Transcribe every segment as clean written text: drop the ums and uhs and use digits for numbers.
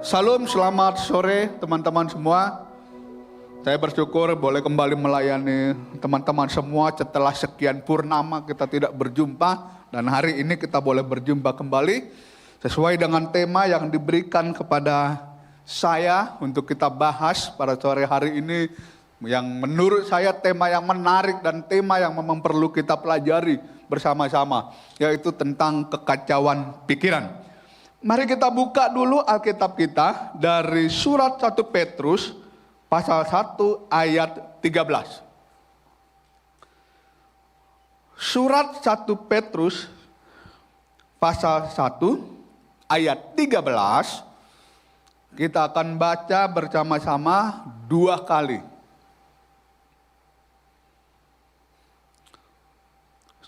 Salam, selamat sore teman-teman semua. Saya bersyukur boleh kembali melayani teman-teman semua setelah sekian purnama kita tidak berjumpa. Dan hari ini kita boleh berjumpa kembali sesuai dengan tema yang diberikan kepada saya untuk kita bahas pada sore hari ini. Yang menurut saya tema yang menarik dan tema yang memang perlu kita pelajari bersama-sama. Yaitu tentang kekacauan pikiran. Mari kita buka dulu Alkitab kita dari surat 1 Petrus pasal 1 ayat 13. Surat 1 Petrus pasal 1 ayat 13 kita akan baca bersama-sama 2 kali.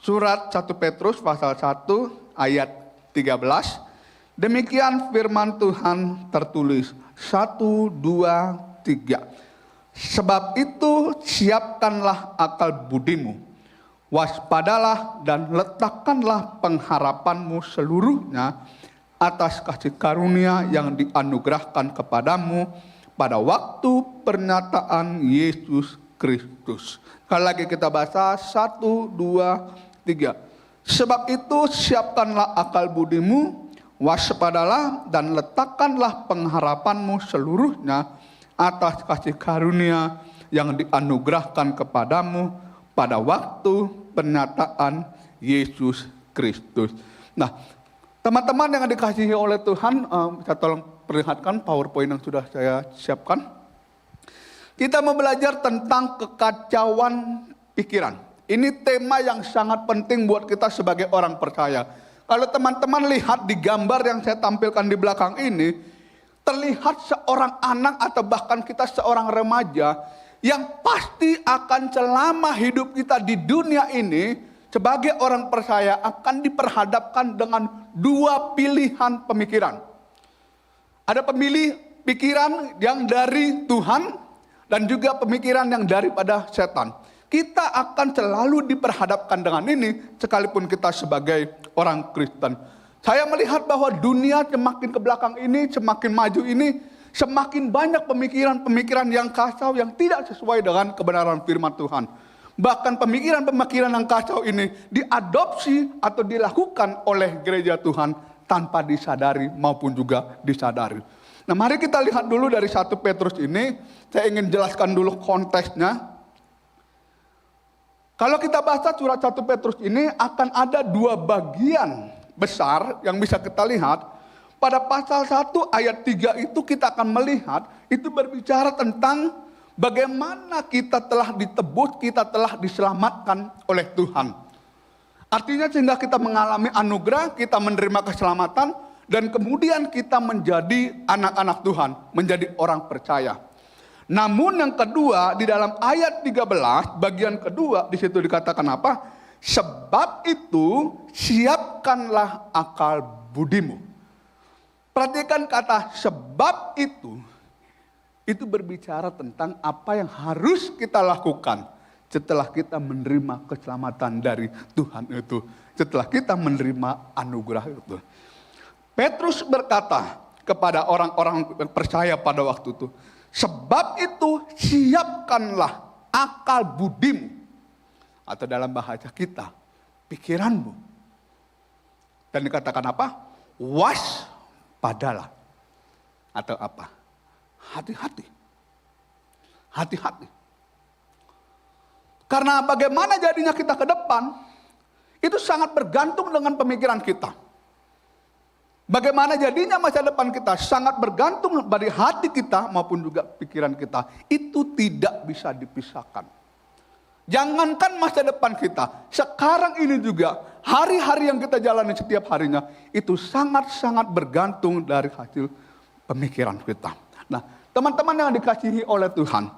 Surat 1 Petrus pasal 1 ayat 13. Demikian firman Tuhan tertulis 1, 2, 3. Sebab itu siapkanlah akal budimu, waspadalah dan letakkanlah pengharapanmu seluruhnya atas kasih karunia yang dianugerahkan kepadamu pada waktu pernyataan Yesus Kristus. Sekali lagi kita baca 1, 2, 3. Sebab itu siapkanlah akal budimu, waspadalah dan letakkanlah pengharapanmu seluruhnya atas kasih karunia yang dianugerahkan kepadamu pada waktu pernyataan Yesus Kristus. Nah, teman-teman yang dikasihi oleh Tuhan, saya tolong perlihatkan PowerPoint yang sudah saya siapkan. Kita mau belajar tentang kekacauan pikiran. Ini tema yang sangat penting buat kita sebagai orang percaya. Kalau teman-teman lihat di gambar yang saya tampilkan di belakang ini, terlihat seorang anak atau bahkan kita seorang remaja yang pasti akan selama hidup kita di dunia ini sebagai orang percaya akan diperhadapkan dengan 2 pilihan pemikiran. Ada pikiran yang dari Tuhan dan juga pemikiran yang daripada setan. Kita akan selalu diperhadapkan dengan ini sekalipun kita sebagai orang Kristen. Saya melihat bahwa dunia semakin ke belakang ini, semakin maju ini, semakin banyak pemikiran-pemikiran yang kacau yang tidak sesuai dengan kebenaran firman Tuhan. Bahkan pemikiran-pemikiran yang kacau ini diadopsi atau dilakukan oleh gereja Tuhan tanpa disadari maupun juga disadari. Nah, mari kita lihat dulu dari 1 Petrus ini. Saya ingin jelaskan dulu konteksnya. Kalau kita baca surat 1 Petrus ini akan ada 2 bagian besar yang bisa kita lihat. Pada pasal 1 ayat 3 itu kita akan melihat, itu berbicara tentang bagaimana kita telah ditebus, kita telah diselamatkan oleh Tuhan. Artinya sehingga kita mengalami anugerah, kita menerima keselamatan, dan kemudian kita menjadi anak-anak Tuhan, menjadi orang percaya. Namun yang kedua di dalam ayat 13 bagian kedua di situ dikatakan apa? Sebab itu siapkanlah akal budimu. Perhatikan kata sebab itu berbicara tentang apa yang harus kita lakukan setelah kita menerima keselamatan dari Tuhan itu, setelah kita menerima anugerah itu. Petrus berkata kepada orang-orang percaya pada waktu itu, sebab itu siapkanlah akal budimu. Atau dalam bahasa kita, pikiranmu. Dan dikatakan apa? Waspadalah. Atau apa? Hati-hati. Hati-hati. Karena bagaimana jadinya kita ke depan, itu sangat bergantung dengan pemikiran kita. Bagaimana jadinya masa depan kita sangat bergantung dari hati kita maupun juga pikiran kita. Itu tidak bisa dipisahkan. Jangankan masa depan kita, sekarang ini juga hari-hari yang kita jalani setiap harinya itu sangat-sangat bergantung dari hasil pemikiran kita. Nah, teman-teman yang dikasihi oleh Tuhan,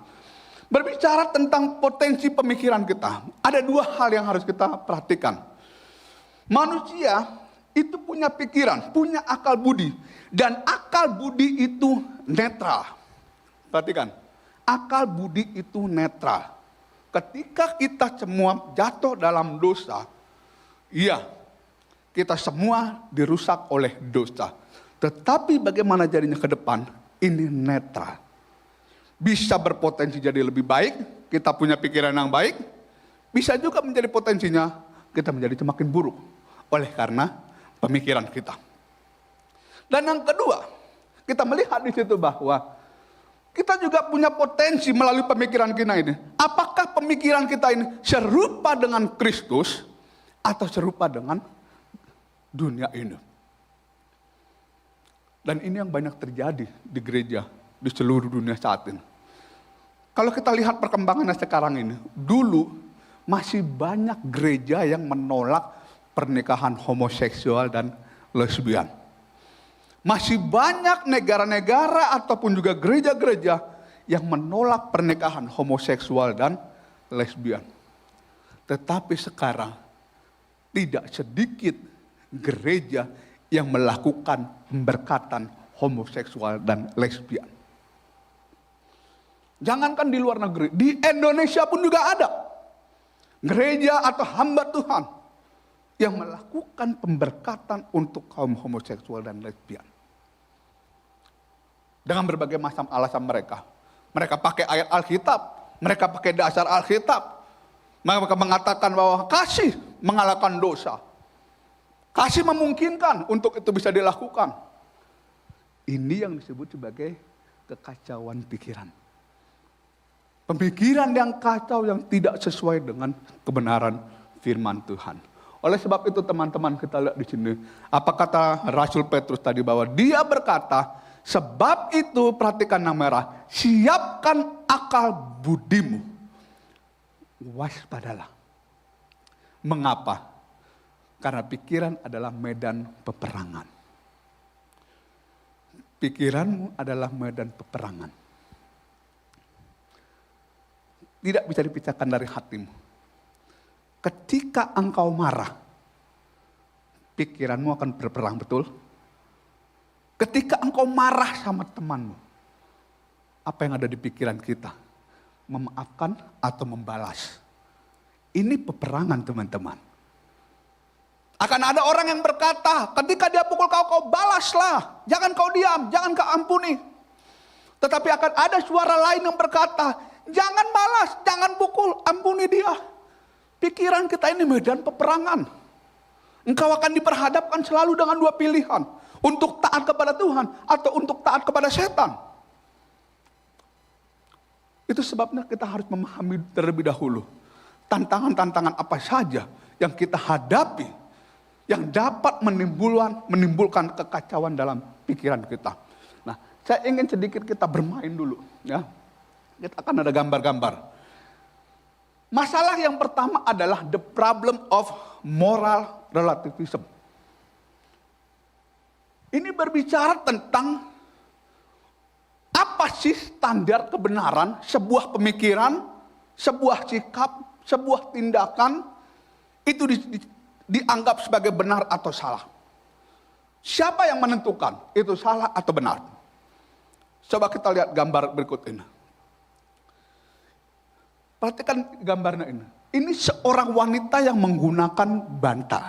berbicara tentang potensi pemikiran kita, ada 2 hal yang harus kita perhatikan. Manusia itu punya pikiran, punya akal budi. Dan akal budi itu netral. Perhatikan, akal budi itu netral. Ketika kita semua jatuh dalam dosa, iya, kita semua dirusak oleh dosa. Tetapi bagaimana jadinya ke depan, ini netral. Bisa berpotensi jadi lebih baik, kita punya pikiran yang baik. Bisa juga menjadi potensinya, kita menjadi semakin buruk. Oleh karena pemikiran kita. Dan yang kedua, kita melihat di situ bahwa kita juga punya potensi melalui pemikiran kita ini. Apakah pemikiran kita ini serupa dengan Kristus atau serupa dengan dunia ini? Dan ini yang banyak terjadi di gereja di seluruh dunia saat ini. Kalau kita lihat perkembangannya sekarang ini, dulu masih banyak gereja yang menolak pernikahan homoseksual dan lesbian. Masih banyak negara-negara ataupun juga gereja-gereja yang menolak pernikahan homoseksual dan lesbian. Tetapi sekarang tidak sedikit gereja yang melakukan pemberkatan homoseksual dan lesbian. Jangankan di luar negeri, di Indonesia pun juga ada gereja atau hamba Tuhan yang melakukan pemberkatan untuk kaum homoseksual dan lesbian. Dengan berbagai macam alasan mereka. Mereka pakai ayat Alkitab, mereka pakai dasar Alkitab. Mereka mengatakan bahwa kasih mengalahkan dosa. Kasih memungkinkan untuk itu bisa dilakukan. Ini yang disebut sebagai kekacauan pikiran. Pemikiran yang kacau yang tidak sesuai dengan kebenaran firman Tuhan. Oleh sebab itu teman-teman kita lihat di sini. Apa kata Rasul Petrus tadi bahwa dia berkata, sebab itu perhatikan yang merah, siapkan akal budimu. Waspadalah. Mengapa? Karena pikiran adalah medan peperangan. Pikiranmu adalah medan peperangan. Tidak bisa dipisahkan dari hatimu. Ketika engkau marah, pikiranmu akan berperang, betul? Ketika engkau marah sama temanmu, apa yang ada di pikiran kita? Memaafkan atau membalas. Ini peperangan teman-teman. Akan ada orang yang berkata, ketika dia pukul kau, kau balaslah. Jangan kau diam, jangan kau ampuni. Tetapi akan ada suara lain yang berkata, jangan balas, jangan pukul, ampuni dia. Pikiran kita ini medan peperangan. Engkau akan diperhadapkan selalu dengan dua pilihan. Untuk taat kepada Tuhan atau untuk taat kepada setan. Itu sebabnya kita harus memahami terlebih dahulu. Tantangan-tantangan apa saja yang kita hadapi. Yang dapat menimbulkan kekacauan dalam pikiran kita. Nah, saya ingin sedikit kita bermain dulu. Ya. Kita akan ada gambar-gambar. Masalah yang pertama adalah the problem of moral relativism. Ini berbicara tentang apa sih standar kebenaran sebuah pemikiran, sebuah sikap, sebuah tindakan itu dianggap sebagai benar atau salah. Siapa yang menentukan itu salah atau benar? Coba kita lihat gambar berikut ini. Perhatikan gambarnya ini. Ini seorang wanita yang menggunakan bantal.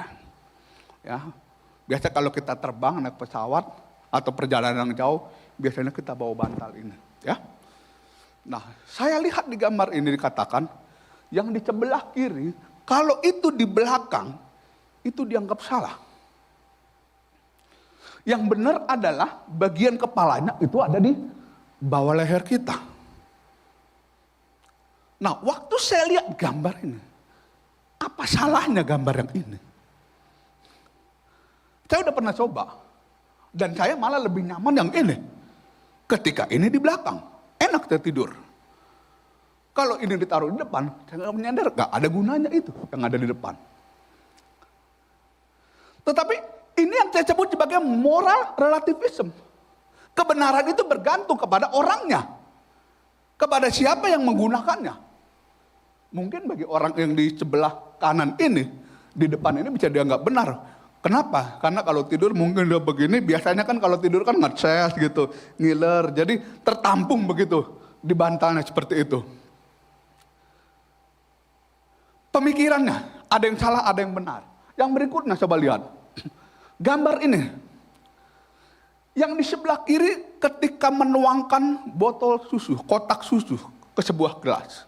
Ya, biasa kalau kita terbang naik pesawat atau perjalanan yang jauh, biasanya kita bawa bantal ini. Ya. Nah, saya lihat di gambar ini dikatakan, yang di sebelah kiri, kalau itu di belakang, itu dianggap salah. Yang benar adalah bagian kepalanya itu ada di bawah leher kita. Nah, waktu saya lihat gambar ini, apa salahnya gambar yang ini? Saya udah pernah coba, dan saya malah lebih nyaman yang ini. Ketika ini di belakang, enak saya tidur. Kalau ini ditaruh di depan, saya nggak menyadar, nggak ada gunanya itu yang ada di depan. Tetapi ini yang saya sebut sebagai moral relativism. Kebenaran itu bergantung kepada orangnya. Kepada siapa yang menggunakannya. Mungkin bagi orang yang di sebelah kanan ini, di depan ini bisa dianggap benar. Kenapa? Karena kalau tidur mungkin dia begini, biasanya kan kalau tidur kan ngeces gitu, ngiler. Jadi tertampung begitu di bantalnya seperti itu. Pemikirannya, ada yang salah, ada yang benar. Yang berikutnya coba lihat. Gambar ini. Yang di sebelah kiri ketika menuangkan botol susu, kotak susu ke sebuah gelas.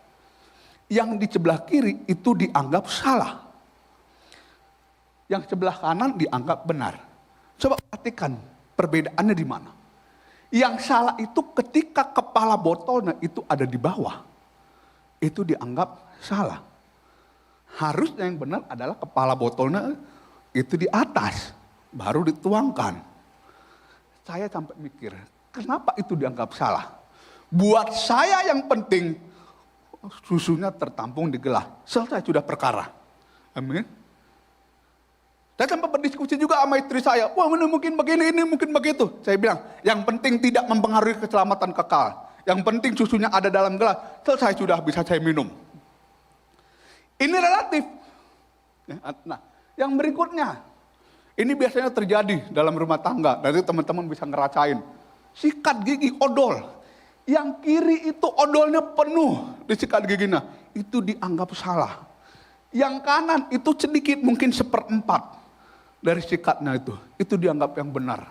Yang di sebelah kiri itu dianggap salah. Yang sebelah kanan dianggap benar. Coba perhatikan perbedaannya di mana. Yang salah itu ketika kepala botolnya itu ada di bawah. Itu dianggap salah. Harusnya yang benar adalah kepala botolnya itu di atas. Baru dituangkan. Saya sampai mikir, kenapa itu dianggap salah? Buat saya yang penting, susunya tertampung di gelas. Selesai sudah perkara. Amin. Saya sempat berdiskusi juga sama istri saya. Wah, ini mungkin begini, ini mungkin begitu. Saya bilang, yang penting tidak mempengaruhi keselamatan kekal. Yang penting susunya ada dalam gelas. Selesai sudah bisa saya minum. Ini relatif. Nah, yang berikutnya. Ini biasanya terjadi dalam rumah tangga. Nanti teman-teman bisa ngerasain. Sikat gigi odol. Yang kiri itu odolnya penuh di sikat giginya. Itu dianggap salah. Yang kanan itu sedikit, mungkin 1/4 dari sikatnya itu. Itu dianggap yang benar.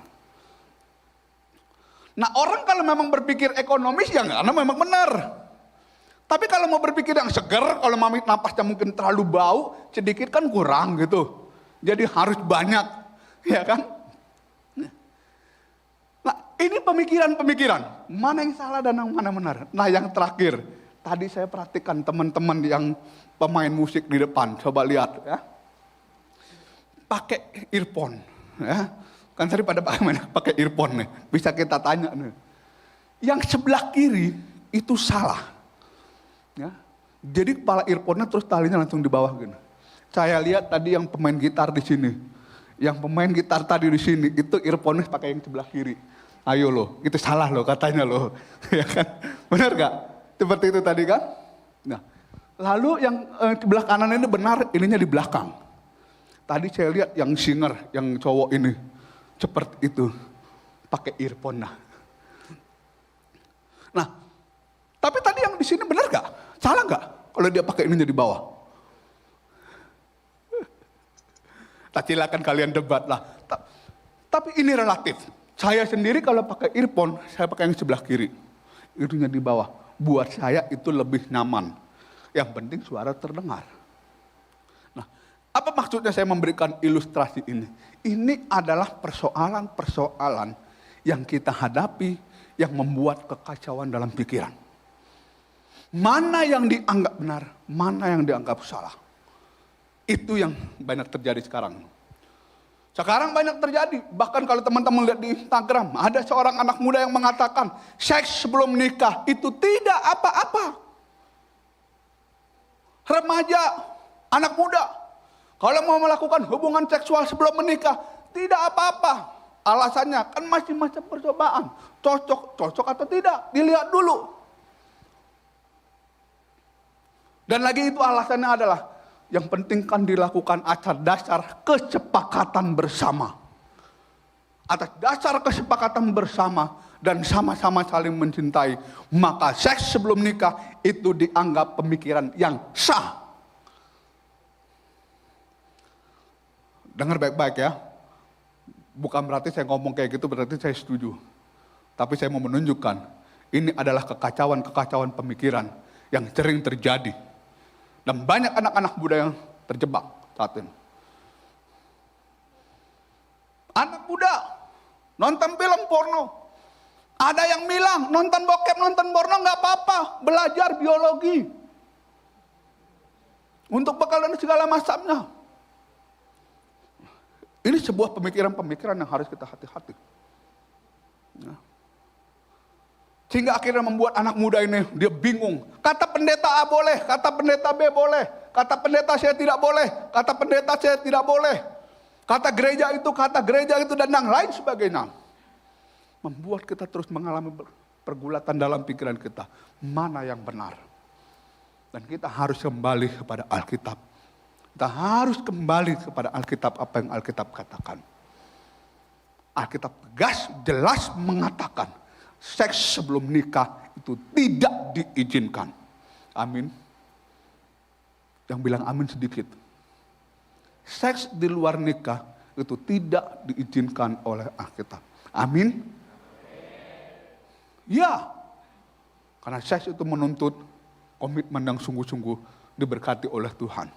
Nah, orang kalau memang berpikir ekonomis ya karena memang benar. Tapi kalau mau berpikir yang segar, kalau napasnya mungkin terlalu bau, sedikit kan kurang gitu. Jadi harus banyak, ya kan? Nah, ini pemikiran-pemikiran. Mana yang salah dan yang mana benar. Nah, yang terakhir, tadi saya perhatikan teman-teman yang pemain musik di depan. Coba lihat ya. Pakai earphone, ya. Kan tadi pada pakai earphone nih. Bisa kita tanya nih. Yang sebelah kiri itu salah. Ya. Jadi kepala earphone-nya terus talinya langsung di bawah gini. Saya lihat tadi yang pemain gitar di sini. Yang pemain gitar tadi di sini, itu earphone-nya pakai yang sebelah kiri. Ayo loh, itu salah loh katanya loh. Ya kan? Benar gak? Seperti itu tadi kan? Nah, lalu yang sebelah kanan ini benar, ininya di belakang. Tadi saya lihat yang singer, yang cowok ini. Seperti itu. Pakai earphone. Nah, tapi tadi yang di sini benar gak? Salah gak? Kalau dia pakai ininya di bawah. Tak silakan kalian debat lah. Tapi ini relatif. Saya sendiri kalau pakai earphone, saya pakai yang sebelah kiri. Itunya di bawah. Buat saya itu lebih nyaman. Yang penting suara terdengar. Nah, apa maksudnya saya memberikan ilustrasi ini? Ini adalah persoalan-persoalan yang kita hadapi yang membuat kekacauan dalam pikiran. Mana yang dianggap benar, mana yang dianggap salah. Itu yang banyak terjadi sekarang. Sekarang banyak terjadi. Bahkan kalau teman-teman lihat di Instagram. Ada seorang anak muda yang mengatakan. Seks sebelum nikah itu tidak apa-apa. Remaja, anak muda. Kalau mau melakukan hubungan seksual sebelum menikah. Tidak apa-apa. Alasannya kan masih masa percobaan. Cocok atau tidak. Dilihat dulu. Dan lagi itu alasannya adalah. Yang penting kan dilakukan atas dasar kesepakatan bersama. Atas dasar kesepakatan bersama dan sama-sama saling mencintai. Maka seks sebelum nikah itu dianggap pemikiran yang sah. Dengar baik-baik ya. Bukan berarti saya ngomong kayak gitu berarti saya setuju. Tapi saya mau menunjukkan ini adalah kekacauan-kekacauan pemikiran yang sering terjadi. Dan banyak anak-anak muda yang terjebak saat ini. Anak muda nonton film porno. Ada yang bilang nonton bokep, nonton porno nggak apa-apa. Belajar biologi. Untuk bekal dan segala macamnya. Ini sebuah pemikiran-pemikiran yang harus kita hati-hati. Ya. Sehingga akhirnya membuat anak muda ini dia bingung. Kata pendeta A boleh, kata pendeta B boleh. Kata pendeta saya tidak boleh, kata pendeta saya tidak boleh. Kata gereja itu dan yang lain sebagainya. Membuat kita terus mengalami pergulatan dalam pikiran kita. Mana yang benar. Dan kita harus kembali kepada Alkitab. Kita harus kembali kepada Alkitab apa yang Alkitab katakan. Alkitab tegas, jelas mengatakan. Seks sebelum nikah itu tidak diizinkan. Amin. Yang bilang amin sedikit. Seks di luar nikah itu tidak diizinkan oleh Alkitab. Amin. Ya, karena seks itu menuntut komitmen yang sungguh-sungguh diberkati oleh Tuhan.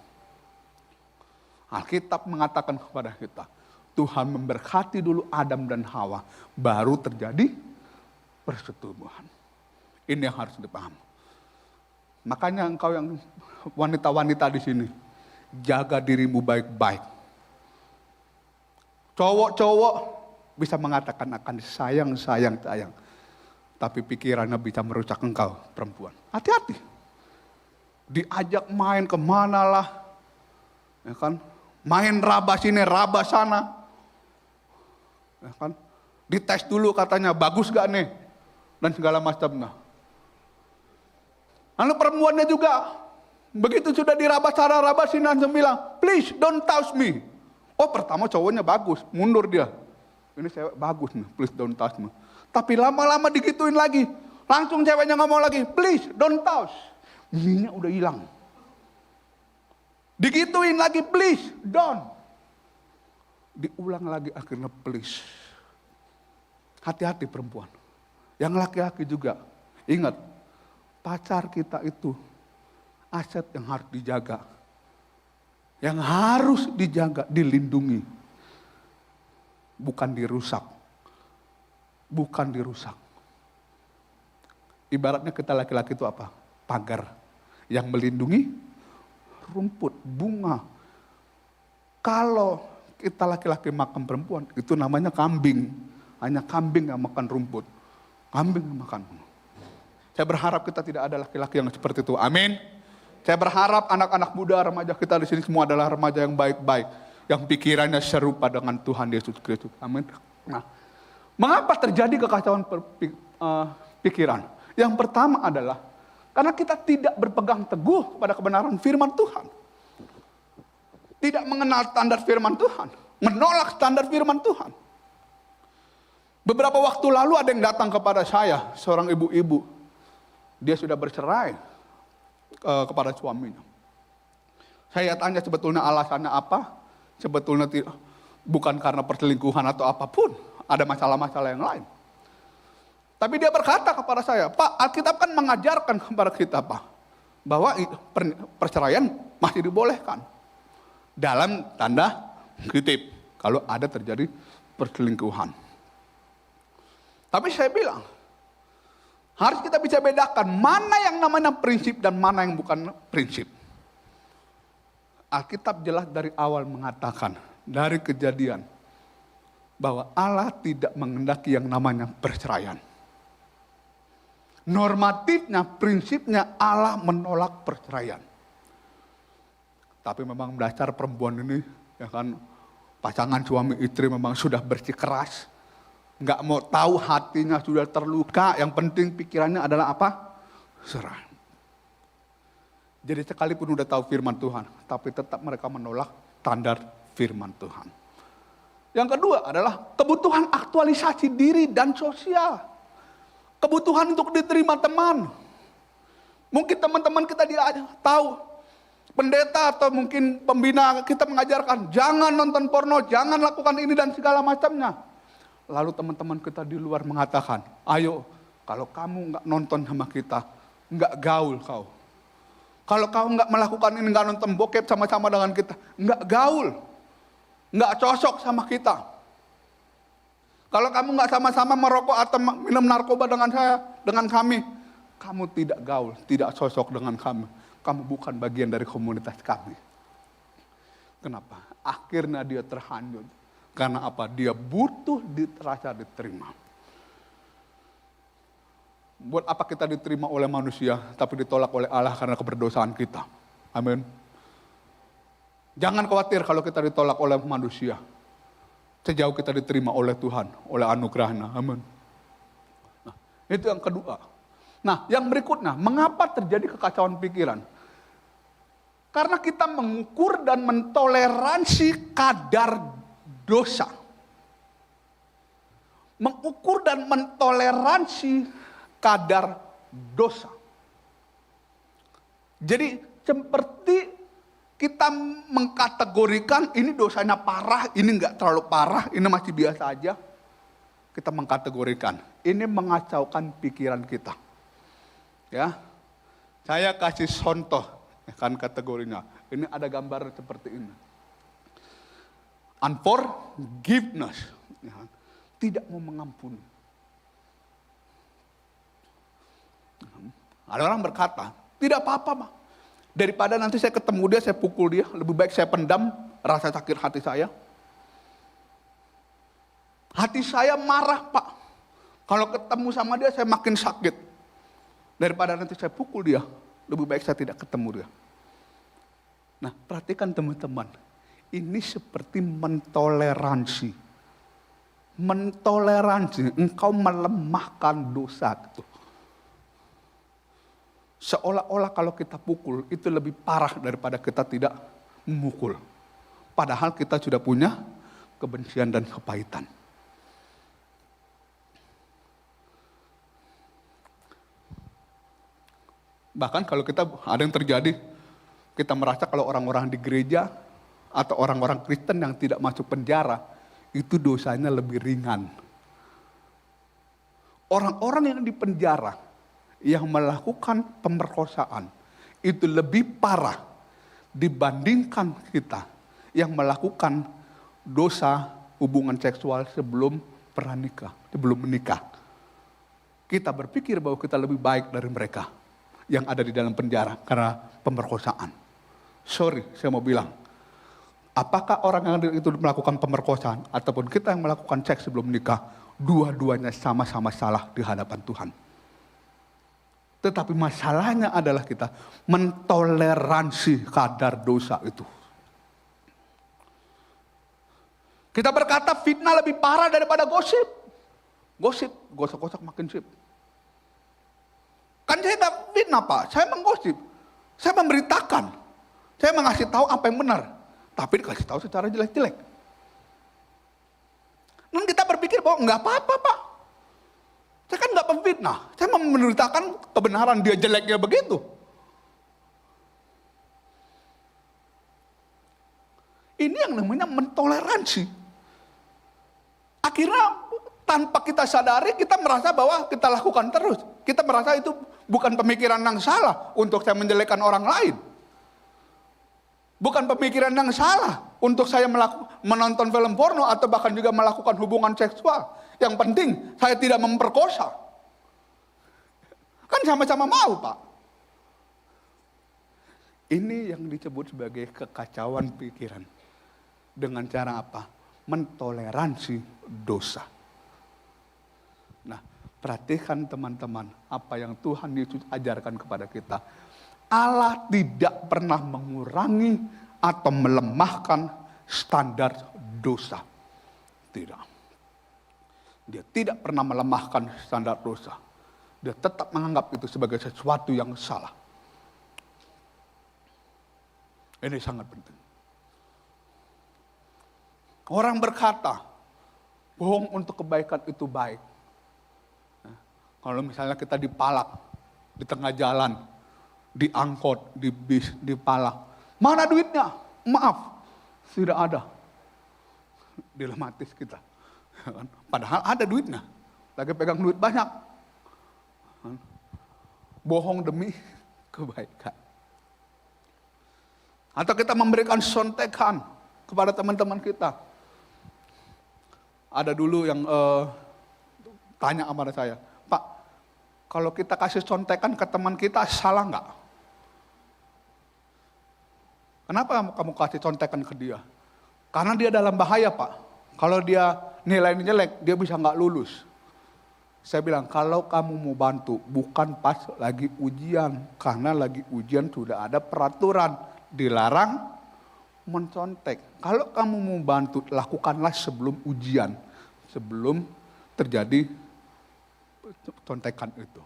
Alkitab mengatakan kepada kita, Tuhan memberkati dulu Adam dan Hawa, baru terjadi persetubuhan. Ini yang harus dipahami. Makanya engkau yang wanita-wanita di sini, jaga dirimu baik-baik. Cowok-cowok bisa mengatakan akan sayang, tapi pikirannya bisa merusak engkau, perempuan. Hati-hati. Diajak main kemana lah, ya kan? Main raba sini, raba sana, ya kan? Dites dulu katanya bagus gak nih, dan segala macamnya. Lalu perempuannya juga, begitu sudah diraba sana, raba sini, langsung bilang, please don't touch me. Oh, pertama cowoknya bagus, mundur dia. Ini cewek bagus nih, please don't touch me. Tapi lama-lama digituin lagi. Langsung ceweknya ngomong lagi, please don't touch. Minyak udah hilang. Digituin lagi, please don't. Diulang lagi akhirnya please. Hati-hati perempuan. Yang laki-laki juga. Ingat, pacar kita itu aset yang harus dijaga. Yang harus dijaga, dilindungi. Bukan dirusak. Bukan dirusak. Ibaratnya kita laki-laki itu apa? Pagar yang melindungi rumput, bunga. Kalau kita laki-laki makan perempuan, itu namanya kambing. Hanya kambing yang makan rumput. Kambing yang makan. Saya berharap kita tidak ada laki-laki yang seperti itu. Amin. Saya berharap anak-anak muda, remaja kita di sini semua adalah remaja yang baik-baik. Yang pikirannya serupa dengan Tuhan Yesus Kristus. Amin. Nah, mengapa terjadi kekacauan pikiran? Yang pertama adalah karena kita tidak berpegang teguh pada kebenaran firman Tuhan. Tidak mengenal standar firman Tuhan. Menolak standar firman Tuhan. Beberapa waktu lalu ada yang datang kepada saya, seorang ibu-ibu. Dia sudah bercerai kepada suaminya. Saya tanya sebetulnya alasannya apa? Sebetulnya bukan karena perselingkuhan atau apapun. Ada masalah-masalah yang lain. Tapi dia berkata kepada saya, Pak, Alkitab kan mengajarkan kepada kita, Pak, bahwa perceraian masih dibolehkan. Dalam tanda kutip, kalau ada terjadi perselingkuhan. Tapi saya bilang, harus kita bisa bedakan mana yang namanya prinsip dan mana yang bukan prinsip. Alkitab jelas dari awal mengatakan, dari kejadian, bahwa Allah tidak mengendaki yang namanya perceraian. Normatifnya, prinsipnya Allah menolak perceraian. Tapi memang dasar perempuan ini, ya kan, pasangan suami istri memang sudah bersikeras. Nggak mau tahu, hatinya sudah terluka, yang penting pikirannya adalah apa? Serah. Jadi sekalipun udah tahu firman Tuhan, tapi tetap mereka menolak standar firman Tuhan. Yang kedua adalah kebutuhan aktualisasi diri dan sosial. Kebutuhan untuk diterima teman. Mungkin teman-teman kita dia tahu, pendeta atau mungkin pembina kita mengajarkan, jangan nonton porno, jangan lakukan ini dan segala macamnya. Lalu teman-teman kita di luar mengatakan, ayo kalau kamu nggak nonton sama kita, nggak gaul kau. Kalau kau nggak melakukan ini, nggak nonton bokep sama-sama dengan kita, nggak gaul, nggak cocok sama kita. Kalau kamu nggak sama-sama merokok atau minum narkoba dengan saya, dengan kami, kamu tidak gaul, tidak cocok dengan kami. Kamu bukan bagian dari komunitas kami. Kenapa? Akhirnya dia terhanyut. Karena apa? Dia butuh rasa diterima. Buat apa kita diterima oleh manusia, tapi ditolak oleh Allah karena keberdosaan kita. Amin. Jangan khawatir kalau kita ditolak oleh manusia. Sejauh kita diterima oleh Tuhan, oleh anugerahnya. Amin. Nah, itu yang kedua. Nah, yang berikutnya, mengapa terjadi kekacauan pikiran? Karena kita mengukur dan mentoleransi kadar dosa. Mengukur dan mentoleransi kadar dosa. Jadi seperti kita mengkategorikan ini dosanya parah, ini enggak terlalu parah, ini masih biasa aja. kita mengkategorikan. Ini mengacaukan pikiran kita. Ya, saya kasih contoh, ya kan kategorinya. Ini ada gambar seperti ini. Unforgiveness, ya kan? Tidak mau mengampuni. Ada orang berkata, tidak apa-apa, Pak. Daripada nanti saya ketemu dia, saya pukul dia, lebih baik saya pendam rasa sakit hati saya. Hati saya marah, Pak. Kalau ketemu sama dia, saya makin sakit. Daripada nanti saya pukul dia, lebih baik saya tidak ketemu dia. Nah, perhatikan teman-teman. Ini seperti mentoleransi. Mentoleransi, engkau melemahkan dosa itu. Seolah-olah kalau kita pukul, itu lebih parah daripada kita tidak memukul. Padahal kita sudah punya kebencian dan kepahitan. Bahkan kalau kita ada yang terjadi, kita merasa kalau orang-orang di gereja atau orang-orang Kristen yang tidak masuk penjara, itu dosanya lebih ringan. Orang-orang yang di penjara, yang melakukan pemerkosaan, itu lebih parah dibandingkan kita yang melakukan dosa hubungan seksual sebelum pernikah, sebelum menikah. Kita berpikir bahwa kita lebih baik dari mereka yang ada di dalam penjara karena pemerkosaan. Sorry, saya mau bilang, apakah orang yang itu melakukan pemerkosaan ataupun kita yang melakukan seks sebelum menikah, dua-duanya sama-sama salah di hadapan Tuhan. Tetapi masalahnya adalah kita mentoleransi kadar dosa itu. Kita berkata fitnah lebih parah daripada gosip. Gosip, gosok-gosok makin sip. Kan saya tidak fitnah, Pak, saya menggosip. Saya memberitakan. Saya mengasih tahu apa yang benar. Tapi dikasih tahu secara jelek-jelek. Dan kita berpikir bahwa enggak apa-apa, Pak. Saya kan enggak memfitnah. Saya memberitakan kebenaran, dia jeleknya begitu. Ini yang namanya mentoleransi. Akhirnya tanpa kita sadari, kita merasa bahwa kita lakukan terus. Kita merasa itu bukan pemikiran yang salah untuk saya menjelekkan orang lain. Bukan pemikiran yang salah untuk saya menonton film porno atau bahkan juga melakukan hubungan seksual. Yang penting saya tidak memperkosa. Kan sama-sama mau, Pak. Ini yang disebut sebagai kekacauan pikiran. Dengan cara apa? Mentoleransi dosa. Nah, perhatikan teman-teman apa yang Tuhan Yesus ajarkan kepada kita. Allah tidak pernah mengurangi atau melemahkan standar dosa. Tidak. Dia tidak pernah melemahkan standar dosa. Dia tetap menganggap itu sebagai sesuatu yang salah. Ini sangat penting. Orang berkata, bohong untuk kebaikan itu baik. Nah, kalau misalnya kita dipalak di tengah jalan, di angkot, di bis, dipalak. Mana duitnya? Maaf, tidak ada. Dilematis kita. Padahal ada duitnya. Lagi pegang duit banyak. Bohong demi kebaikan. Atau kita memberikan sontekan kepada teman-teman kita. Ada dulu yang tanya kepada saya, Pak, kalau kita kasih contekan ke teman kita, salah nggak? Kenapa kamu kasih contekan ke dia? Karena dia dalam bahaya, Pak. Kalau dia nilainya jelek, dia bisa nggak lulus. Saya bilang, kalau kamu mau bantu, bukan pas lagi ujian. Karena lagi ujian sudah ada peraturan, dilarang mencontek. Kalau kamu mau bantu, lakukanlah sebelum ujian. Sebelum terjadi contekan itu.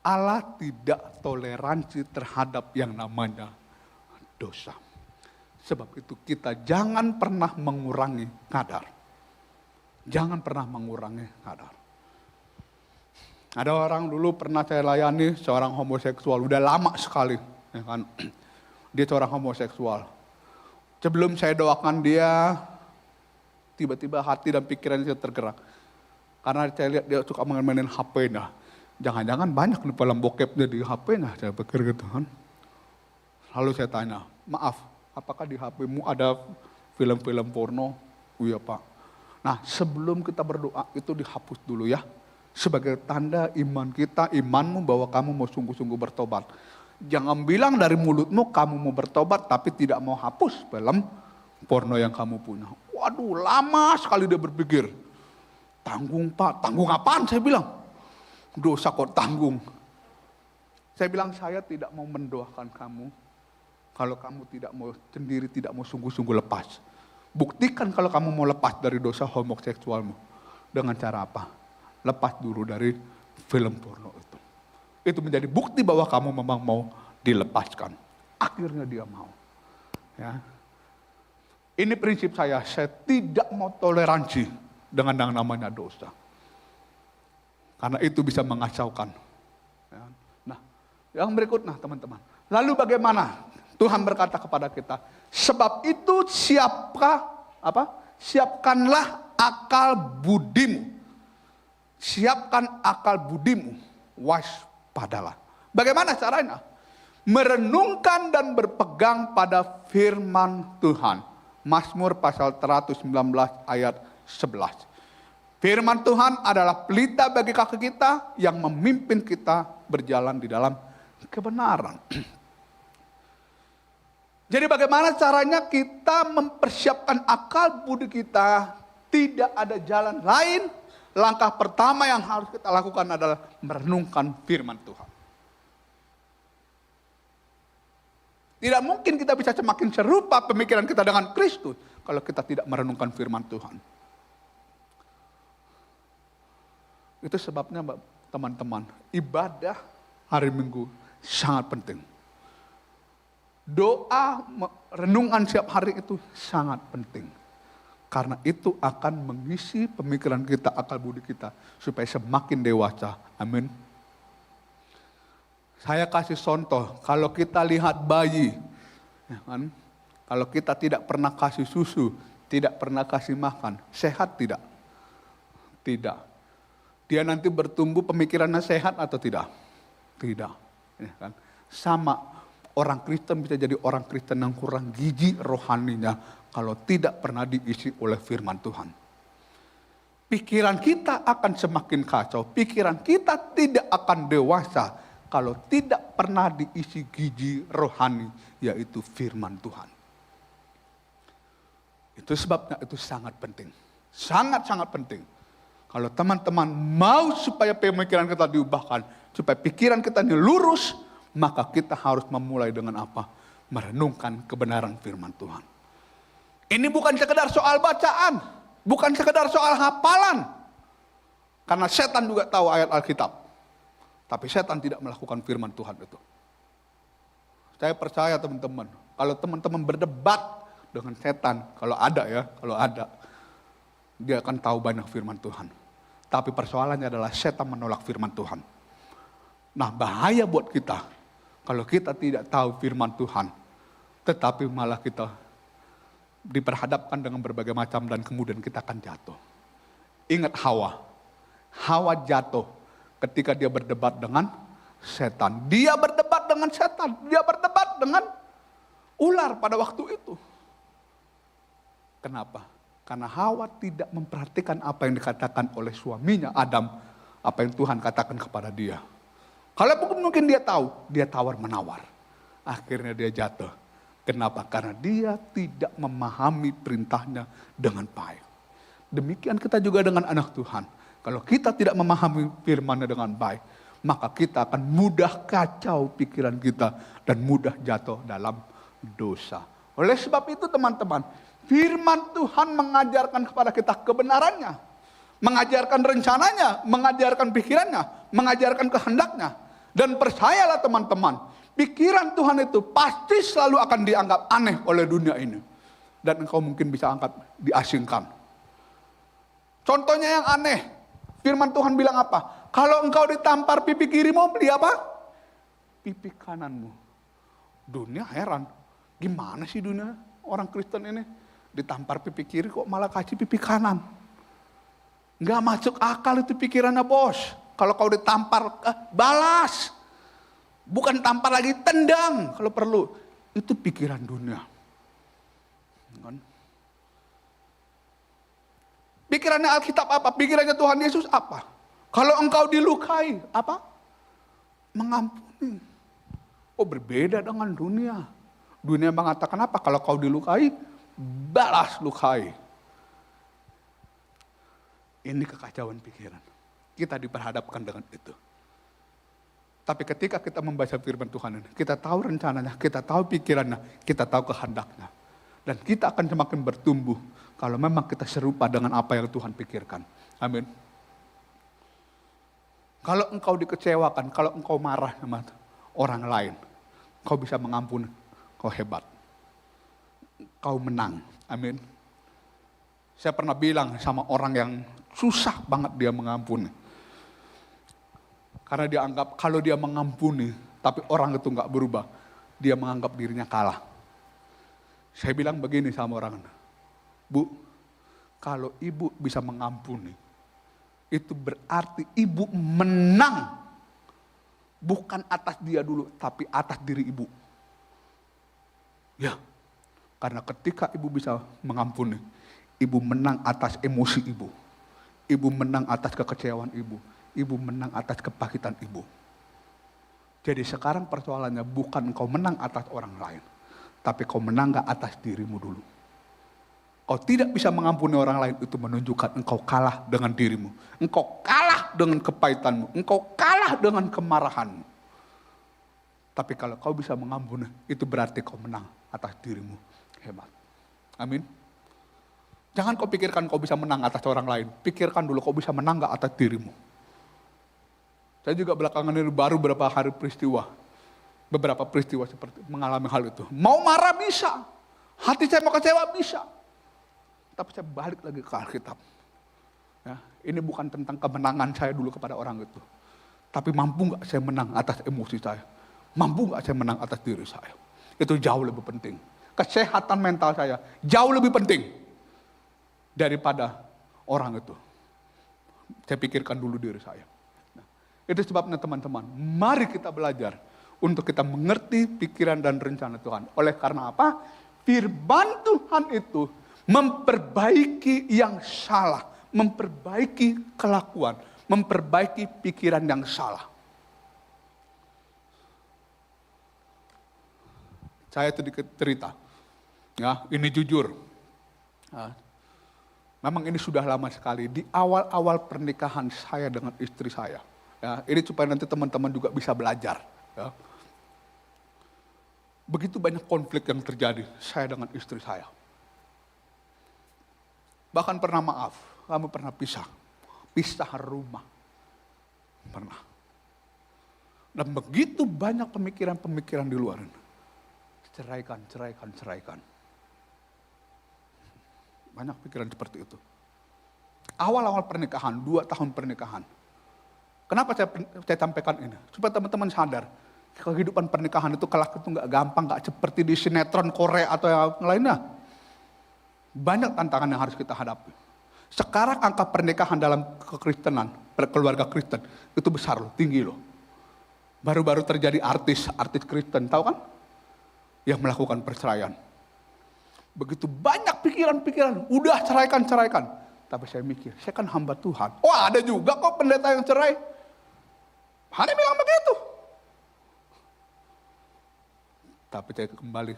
Allah tidak toleransi terhadap yang namanya dosa. Sebab itu kita jangan pernah mengurangi kadar. Jangan pernah mengurangi kadar. Ada orang dulu pernah saya layani seorang homoseksual, udah lama sekali. Ya kan? Dia seorang homoseksual. Sebelum saya doakan dia, Tiba-tiba hati dan pikirannya tergerak. Karena saya lihat dia suka main-mainin HP-nya. Jangan-jangan banyak nih film bokepnya di HP-nya, saya pikir gitu kan. Lalu saya tanya, maaf, apakah di HP-mu ada film-film porno? Oh iya Pak. Nah sebelum kita berdoa itu dihapus dulu ya. Sebagai tanda iman kita, imanmu bahwa kamu mau sungguh-sungguh bertobat. Jangan bilang dari mulutmu kamu mau bertobat tapi tidak mau hapus film porno yang kamu punya. Waduh lama sekali dia berpikir. Tanggung Pak, tanggung apaan saya bilang. Dosa kok tanggung. Saya bilang saya tidak mau mendoakan kamu. Kalau kamu tidak mau sendiri, tidak mau sungguh-sungguh lepas. Buktikan kalau kamu mau lepas dari dosa homoseksualmu. Dengan cara apa? Lepas dulu dari film porno itu. Itu menjadi bukti bahwa kamu memang mau dilepaskan. Akhirnya dia mau. Ya. Ini prinsip saya tidak mau toleransi dengan yang namanya dosa. Karena itu bisa mengacaukan. Ya. Nah, yang berikutnya teman-teman. Lalu bagaimana? Tuhan berkata kepada kita, sebab itu siapkanlah akal budimu. Siapkan akal budimu, waspadalah. Bagaimana caranya? Merenungkan dan berpegang pada firman Tuhan. Mazmur pasal 119 ayat 11. Firman Tuhan adalah pelita bagi kaki kita yang memimpin kita berjalan di dalam kebenaran. Jadi bagaimana caranya kita mempersiapkan akal budi kita? Tidak ada jalan lain. Langkah pertama yang harus kita lakukan adalah merenungkan firman Tuhan. Tidak mungkin kita bisa semakin serupa pemikiran kita dengan Kristus kalau kita tidak merenungkan firman Tuhan. Itu sebabnya teman-teman, ibadah hari Minggu sangat penting. Doa, renungan setiap hari itu sangat penting. Karena itu akan mengisi pemikiran kita, akal budi kita, supaya semakin dewasa. Amin. Saya kasih contoh, kalau kita lihat bayi, ya kan? Kalau kita tidak pernah kasih susu, tidak pernah kasih makan, sehat tidak? Tidak. Dia nanti bertumbuh pemikirannya sehat atau tidak? Tidak. Ya kan? Sama, orang Kristen bisa jadi orang Kristen yang kurang gizi rohaninya kalau tidak pernah diisi oleh firman Tuhan. Pikiran kita akan semakin kacau, pikiran kita tidak akan dewasa kalau tidak pernah diisi gizi rohani, yaitu firman Tuhan. Itu sebabnya itu sangat penting, sangat-sangat penting. Kalau teman-teman mau supaya pemikiran kita diubahkan, supaya pikiran kita ini lurus, maka kita harus memulai dengan apa? Merenungkan kebenaran firman Tuhan. Ini bukan sekedar soal bacaan, bukan sekedar soal hafalan. Karena setan juga tahu ayat Alkitab. Tapi setan tidak melakukan firman Tuhan itu. Saya percaya teman-teman, kalau teman-teman berdebat dengan setan, kalau ada, dia akan tahu banyak firman Tuhan. Tapi persoalannya adalah setan menolak firman Tuhan. Nah bahaya buat kita, kalau kita tidak tahu firman Tuhan, tetapi malah kita diperhadapkan dengan berbagai macam dan kemudian kita akan jatuh. Ingat Hawa jatuh ketika dia berdebat dengan setan. Dia berdebat dengan setan, dia berdebat dengan ular pada waktu itu. Kenapa? Karena Hawa tidak memperhatikan apa yang dikatakan oleh suaminya Adam, apa yang Tuhan katakan kepada dia. Kalau mungkin dia tahu, dia tawar-menawar. Akhirnya dia jatuh. Kenapa? Karena dia tidak memahami perintahnya dengan baik. Demikian kita juga dengan anak Tuhan. Kalau kita tidak memahami firman-Nya dengan baik, maka kita akan mudah kacau pikiran kita dan mudah jatuh dalam dosa. Oleh sebab itu teman-teman, firman Tuhan mengajarkan kepada kita kebenarannya, mengajarkan rencananya, mengajarkan pikirannya, mengajarkan kehendaknya. Dan percayalah teman-teman, pikiran Tuhan itu pasti selalu akan dianggap aneh oleh dunia ini. Dan engkau mungkin bisa angkat diasingkan. Contohnya yang aneh, firman Tuhan bilang apa? Kalau engkau ditampar pipi kirimu, beli apa? Pipi kananmu. Dunia heran, gimana sih dunia orang Kristen ini? Ditampar pipi kiri kok malah kasih pipi kanan. Nggak masuk akal itu pikirannya bos. Kalau kau ditampar, balas. Bukan tampar lagi, tendang kalau perlu. Itu pikiran dunia. Pikirannya Alkitab apa? Pikirannya Tuhan Yesus apa? Kalau engkau dilukai, apa? Mengampuni. Oh, berbeda dengan dunia. Dunia mengatakan apa? Kalau kau dilukai, balas lukai. Ini kekacauan pikiran. Kita diperhadapkan dengan itu. Tapi ketika kita membaca firman Tuhan ini, kita tahu rencananya, kita tahu pikirannya, kita tahu kehendaknya. Dan kita akan semakin bertumbuh kalau memang kita serupa dengan apa yang Tuhan pikirkan. Amin. Kalau engkau dikecewakan, kalau engkau marah sama orang lain, kau bisa mengampuni, kau hebat. Kau menang. Amin. Saya pernah bilang sama orang yang susah banget dia mengampuni. Karena dia anggap kalau dia mengampuni, tapi orang itu nggak berubah, dia menganggap dirinya kalah. Saya bilang begini sama orang, Bu, kalau ibu bisa mengampuni, itu berarti ibu menang. Bukan atas dia dulu, tapi atas diri ibu. Ya, karena ketika ibu bisa mengampuni, ibu menang atas emosi ibu. Ibu menang atas kekecewaan ibu. Ibu menang atas kepahitan ibu. Jadi sekarang persoalannya bukan engkau menang atas orang lain. Tapi kau menang gak atas dirimu dulu. Kau tidak bisa mengampuni orang lain, itu menunjukkan engkau kalah dengan dirimu. Engkau kalah dengan kepahitanmu. Engkau kalah dengan kemarahanmu. Tapi kalau kau bisa mengampuni, itu berarti kau menang atas dirimu. Hebat. Amin. Jangan kau pikirkan kau bisa menang atas orang lain. Pikirkan dulu kau bisa menang gak atas dirimu. Saya juga belakangan ini baru beberapa hari peristiwa. Beberapa peristiwa seperti mengalami hal itu. Mau marah bisa. Hati saya mau kecewa bisa. Tapi saya balik lagi ke Alkitab. Ya, ini bukan tentang kemenangan saya dulu kepada orang itu. Tapi mampu gak saya menang atas emosi saya? Mampu gak saya menang atas diri saya? Itu jauh lebih penting. Kesehatan mental saya jauh lebih penting daripada orang itu. Saya pikirkan dulu diri saya. Itu sebabnya teman-teman, mari kita belajar untuk kita mengerti pikiran dan rencana Tuhan. Oleh karena apa? Firman Tuhan itu memperbaiki yang salah, memperbaiki kelakuan, memperbaiki pikiran yang salah. Saya sedikit cerita, ya ini jujur. Ya, memang ini sudah lama sekali, di awal-awal pernikahan saya dengan istri saya. Ya, ini supaya nanti teman-teman juga bisa belajar. Ya. Begitu banyak konflik yang terjadi saya dengan istri saya. Bahkan pernah maaf, kami pernah pisah rumah. Pernah. Dan begitu banyak pemikiran-pemikiran di luar. Ceraikan. Banyak pikiran seperti itu. Awal-awal pernikahan, 2 tahun pernikahan. Kenapa saya sampaikan ini? Supaya teman-teman sadar, kehidupan pernikahan itu kelak itu gak gampang, gak seperti di sinetron Korea atau yang lainnya. Banyak tantangan yang harus kita hadapi. Sekarang angka pernikahan dalam kekristenan, keluarga Kristen, itu besar loh, tinggi loh. Baru-baru terjadi artis Kristen, tahu kan? Yang melakukan perceraian. Begitu banyak pikiran-pikiran, udah ceraikan. Tapi saya mikir, saya kan hamba Tuhan. Wah, ada juga kok pendeta yang cerai. Hanya bilang begitu. Tapi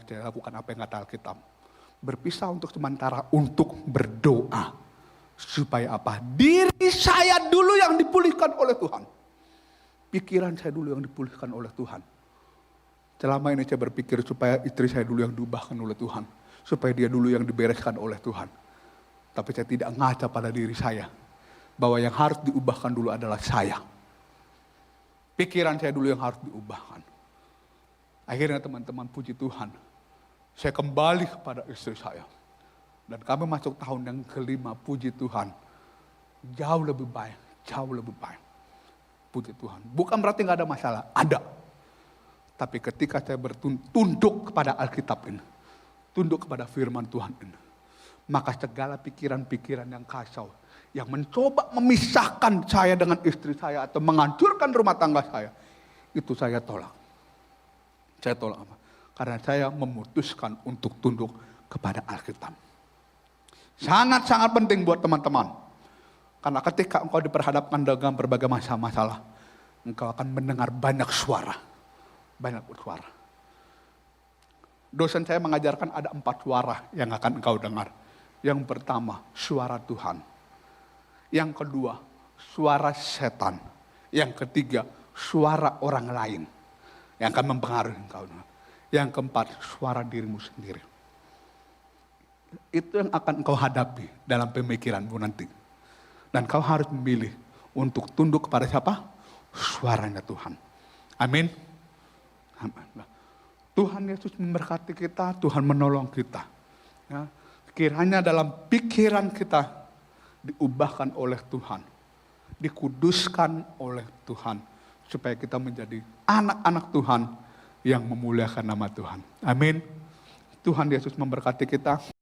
saya lakukan apa yang kata Alkitab. Berpisah untuk sementara, untuk berdoa. Supaya apa? Diri saya dulu yang dipulihkan oleh Tuhan. Pikiran saya dulu yang dipulihkan oleh Tuhan. Selama ini saya berpikir supaya istri saya dulu yang diubahkan oleh Tuhan. Supaya dia dulu yang dibereskan oleh Tuhan. Tapi saya tidak ngaca pada diri saya. Bahwa yang harus diubahkan dulu adalah saya. Pikiran saya dulu yang harus diubahkan. Akhirnya teman-teman, puji Tuhan. Saya kembali kepada istri saya. Dan kami masuk tahun yang kelima, puji Tuhan. Jauh lebih baik. Puji Tuhan. Bukan berarti gak ada masalah, ada. Tapi ketika saya bertunduk kepada Alkitab ini. Tunduk kepada firman Tuhan ini. maka segala pikiran-pikiran yang kacau, yang mencoba memisahkan saya dengan istri saya atau menghancurkan rumah tangga saya, itu saya tolak. Saya tolak apa? Karena saya memutuskan untuk tunduk kepada Alkitab. Sangat-sangat penting buat teman-teman. Karena ketika engkau diperhadapkan dengan berbagai masalah, engkau akan mendengar banyak suara. Banyak suara. Dosen saya mengajarkan ada 4 suara yang akan engkau dengar. Yang pertama, suara Tuhan. Yang kedua, suara setan. Yang ketiga, suara orang lain yang akan mempengaruhi engkau. Yang keempat, suara dirimu sendiri. Itu yang akan engkau hadapi dalam pemikiranmu nanti. Dan kau harus memilih untuk tunduk kepada siapa? Suaranya Tuhan. Amin. Tuhan Yesus memberkati kita, Tuhan menolong kita. Ya, kiranya dalam pikiran kita diubahkan oleh Tuhan, dikuduskan oleh Tuhan, supaya kita menjadi anak-anak Tuhan yang memuliakan nama Tuhan. Amin. Tuhan Yesus memberkati kita.